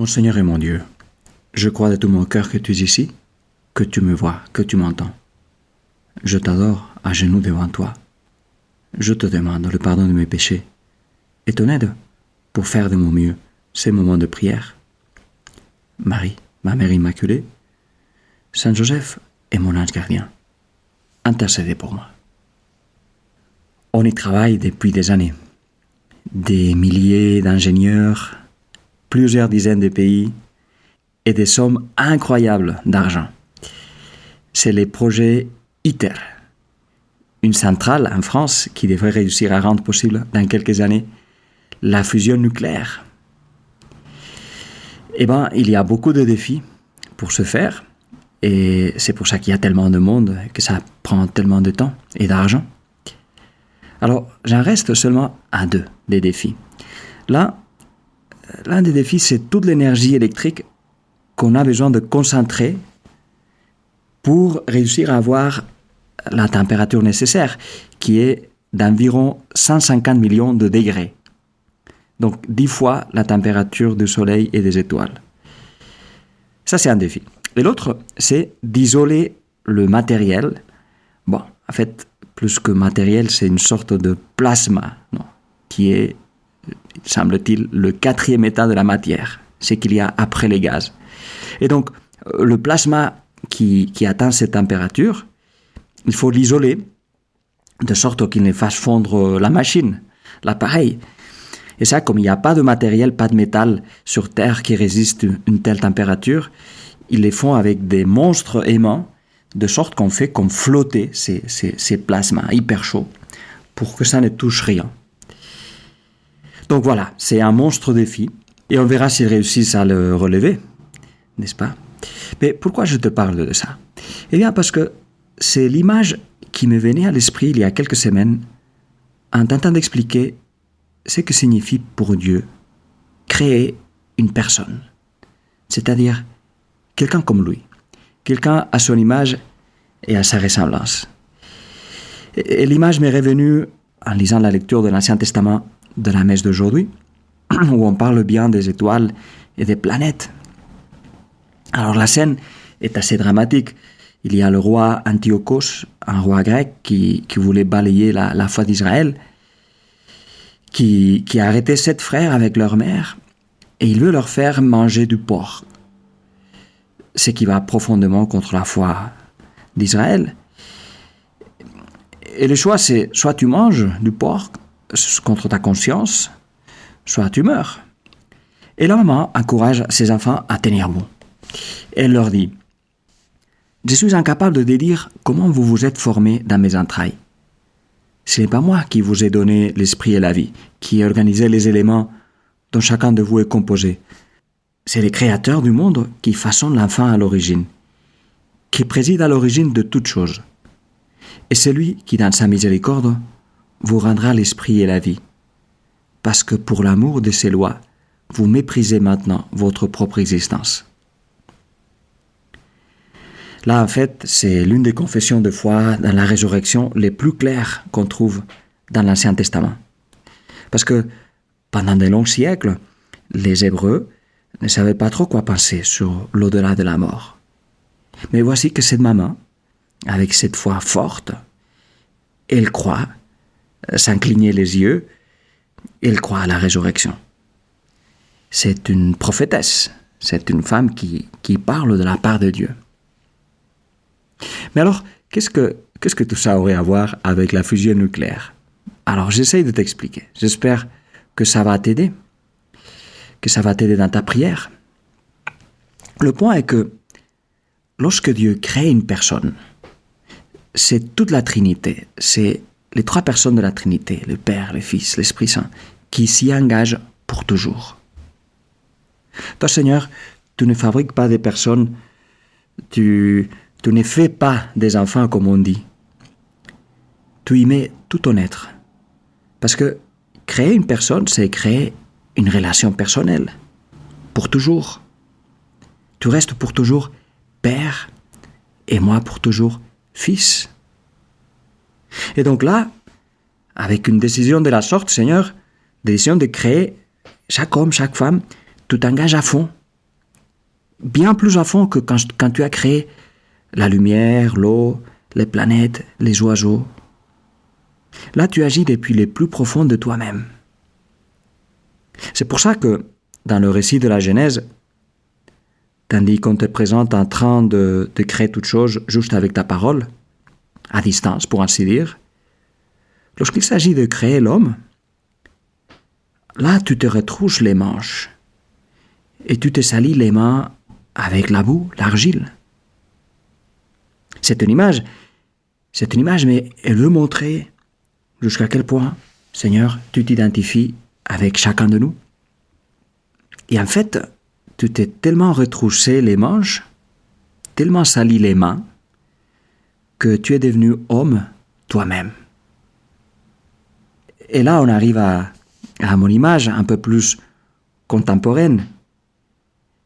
Mon Seigneur et mon Dieu, je crois de tout mon cœur que tu es ici, que tu me vois, que tu m'entends. Je t'adore à genoux devant toi. Je te demande le pardon de mes péchés et ton aide pour faire de mon mieux ces moments de prière. Marie, ma Mère Immaculée, Saint Joseph est mon ange gardien. Intercédez pour moi. On y travaille depuis des années. Des milliers d'ingénieurs, plusieurs dizaines de pays et des sommes incroyables d'argent. C'est les projets ITER, une centrale en France qui devrait réussir à rendre possible dans quelques années la fusion nucléaire. Il y a beaucoup de défis pour ce faire et c'est pour ça qu'il y a tellement de monde, que ça prend tellement de temps et d'argent. Alors, j'en reste seulement à deux des défis. L'un des défis, c'est toute l'énergie électrique qu'on a besoin de concentrer pour réussir à avoir la température nécessaire, qui est d'environ 150 millions de degrés. Donc 10 fois la température du Soleil et des étoiles. Ça, c'est un défi. Et l'autre, c'est d'isoler le matériel. Bon, en fait, plus que matériel, c'est une sorte de plasma, qui est, semble-t-il, le 4e état de la matière, ce qu'il y a après les gaz. Et donc, le plasma qui atteint cette température, il faut l'isoler de sorte qu'il ne fasse fondre la machine, l'appareil. Et ça, comme il n'y a pas de matériel, pas de métal sur Terre qui résiste une telle température, ils les font avec des monstres aimants, de sorte qu'on fait comme flotter ces plasmas hyper chauds pour que ça ne touche rien. Donc voilà, c'est un monstre défi et on verra s'ils réussissent à le relever, n'est-ce pas? Mais pourquoi je te parle de ça? Eh bien parce que c'est l'image qui me venait à l'esprit il y a quelques semaines en tentant d'expliquer ce que signifie pour Dieu créer une personne, c'est-à-dire quelqu'un comme lui, quelqu'un à son image et à sa ressemblance. Et l'image m'est revenue en lisant la lecture de l'Ancien Testament de la messe d'aujourd'hui, où on parle bien des étoiles et des planètes. Alors la scène est assez dramatique. Il y a le roi Antiochos, un roi grec qui voulait balayer la foi d'Israël, qui a arrêté 7 frères avec leur mère, et il veut leur faire manger du porc, ce qui va profondément contre la foi d'Israël. Et le choix, c'est soit tu manges du porc contre ta conscience, soit tu meurs. Et la maman encourage ses enfants à tenir bon. Elle leur dit: je suis incapable de dire comment vous vous êtes formés dans mes entrailles. Ce n'est pas moi qui vous ai donné l'esprit et la vie, qui ai organisé les éléments dont chacun de vous est composé. C'est le Créateur du monde qui façonne l'enfant à l'origine, qui préside à l'origine de toutes choses. Et c'est lui qui, dans sa miséricorde, vous rendra l'esprit et la vie, parce que pour l'amour de ses lois, vous méprisez maintenant votre propre existence. Là, en fait, c'est l'une des confessions de foi dans la résurrection les plus claires qu'on trouve dans l'Ancien Testament. Parce que pendant de longs siècles, les Hébreux ne savaient pas trop quoi penser sur l'au-delà de la mort. Mais voici que cette maman, avec cette foi forte, elle croit, sans cligner les yeux, elle croit à la résurrection. C'est une prophétesse, c'est une femme qui parle de la part de Dieu. Mais alors, qu'est-ce que tout ça aurait à voir avec la fusion nucléaire? Alors, j'essaye de t'expliquer. J'espère que ça va t'aider, que ça va t'aider dans ta prière. Le point est que lorsque Dieu crée une personne, c'est toute la Trinité, c'est les 3 personnes de la Trinité, le Père, le Fils, l'Esprit Saint, qui s'y engagent pour toujours. Toi, Seigneur, tu ne fabriques pas des personnes, tu ne fais pas des enfants comme on dit. Tu y mets tout ton être. Parce que créer une personne, c'est créer une relation personnelle. Pour toujours. Tu restes pour toujours Père et moi pour toujours Fils. Et donc là, avec une décision de la sorte, Seigneur, décision de créer chaque homme, chaque femme, tu t'engages à fond bien plus à fond que quand tu as créé la lumière, l'eau, les planètes, les oiseaux. Là, tu agis depuis les plus profonds de toi-même. C'est pour ça que, dans le récit de la Genèse, tandis qu'on te présente en train de créer toute chose juste avec ta parole, à distance, pour ainsi dire, lorsqu'il s'agit de créer l'homme, là, tu te retrouches les manches et tu te salis les mains avec la boue, l'argile. C'est une image, mais elle veut montrer jusqu'à quel point, Seigneur, tu t'identifies avec chacun de nous. Et en fait, tu t'es tellement retroussé les manches, tellement sali les mains, que tu es devenu homme toi-même. Et là, on arrive à mon image un peu plus contemporaine.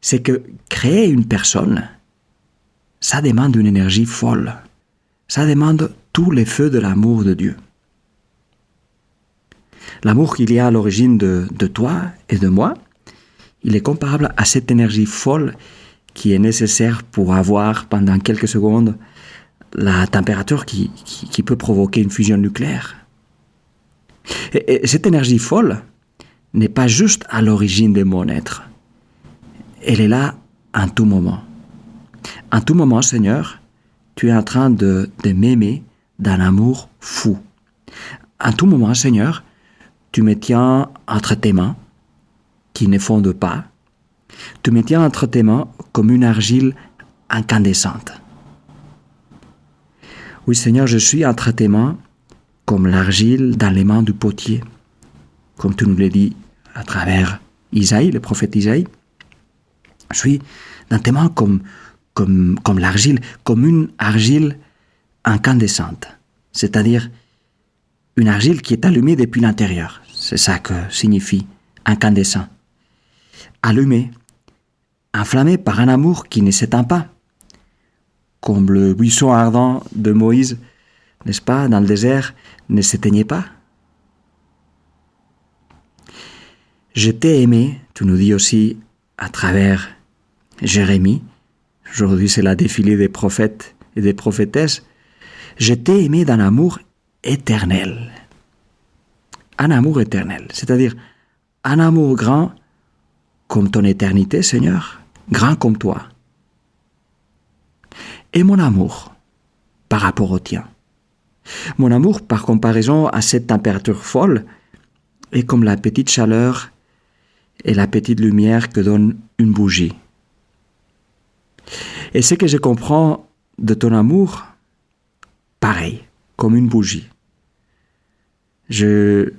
C'est que créer une personne, ça demande une énergie folle. Ça demande tous les feux de l'amour de Dieu. L'amour qu'il y a à l'origine de toi et de moi, il est comparable à cette énergie folle qui est nécessaire pour avoir pendant quelques secondes la température qui peut provoquer une fusion nucléaire. Et cette énergie folle n'est pas juste à l'origine de mon être. Elle est là en tout moment. En tout moment, Seigneur, tu es en train de m'aimer d'un amour fou. En tout moment, Seigneur, tu me tiens entre tes mains, qui ne fondent pas. Tu me tiens entre tes mains comme une argile incandescente. Oui, Seigneur, je suis entre tes mains comme l'argile dans les mains du potier, comme tu nous l'as dit à travers Isaïe, le prophète Isaïe. Je suis dans tes mains comme l'argile, comme une argile incandescente, c'est-à-dire une argile qui est allumée depuis l'intérieur. C'est ça que signifie incandescent. Allumé, enflammé par un amour qui ne s'éteint pas, comme le buisson ardent de Moïse, n'est-ce pas, dans le désert, ne s'éteignait pas. Je t'ai aimé, tu nous dis aussi à travers Jérémie, aujourd'hui c'est la défilée des prophètes et des prophétesses, je t'ai aimé d'un amour éternel. Un amour éternel, c'est-à-dire un amour grand comme ton éternité, Seigneur, grand comme toi. Et mon amour par rapport au tien. Mon amour, par comparaison à cette température folle, est comme la petite chaleur et la petite lumière que donne une bougie. Et ce que je comprends de ton amour, pareil, comme une bougie. Je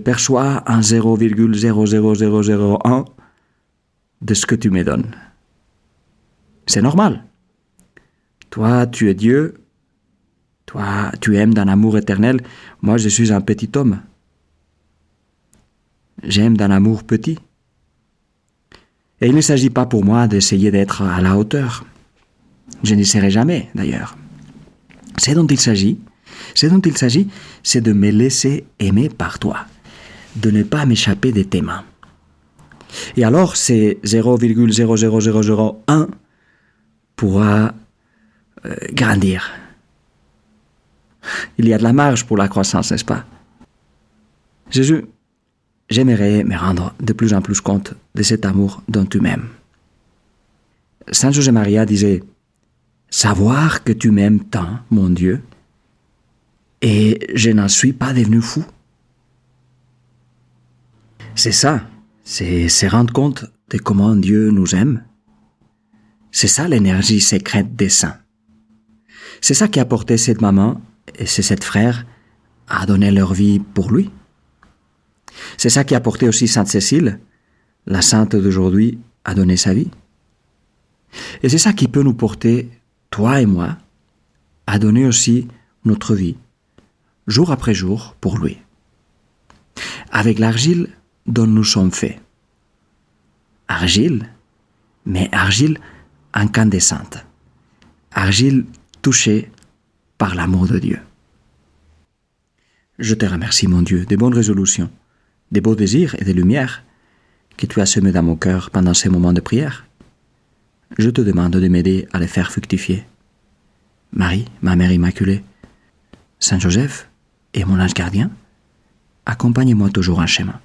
perçois un 0,00001 de ce que tu me donnes. C'est normal. Toi, tu es Dieu. Toi, tu aimes d'un amour éternel. Moi, je suis un petit homme. J'aime d'un amour petit. Et il ne s'agit pas pour moi d'essayer d'être à la hauteur. Je n'y serai jamais, d'ailleurs. Ce dont il s'agit, c'est de me laisser aimer par toi, de ne pas m'échapper de tes mains. Et alors, ces 0,00001 pourra grandir. Il y a de la marge pour la croissance, n'est-ce pas? Jésus, j'aimerais me rendre de plus en plus compte de cet amour dont tu m'aimes. Saint José Maria disait « Savoir que tu m'aimes tant, mon Dieu, et je n'en suis pas devenu fou. » C'est ça, c'est se rendre compte de comment Dieu nous aime. C'est ça l'énergie secrète des saints. C'est ça qui a porté cette maman et ces 7 frères à donner leur vie pour lui. C'est ça qui a porté aussi Sainte Cécile, la sainte d'aujourd'hui, à donner sa vie. Et c'est ça qui peut nous porter, toi et moi, à donner aussi notre vie, jour après jour, pour lui. Avec l'argile dont nous sommes faits. Argile, mais argile incandescente. Argile touchée par l'amour de Dieu. Je te remercie, mon Dieu, des bonnes résolutions, des beaux désirs et des lumières que tu as semés dans mon cœur pendant ces moments de prière. je te demande de m'aider à les faire fructifier. Marie, ma mère immaculée, Saint Joseph et mon ange gardien, accompagnez-moi toujours en chemin.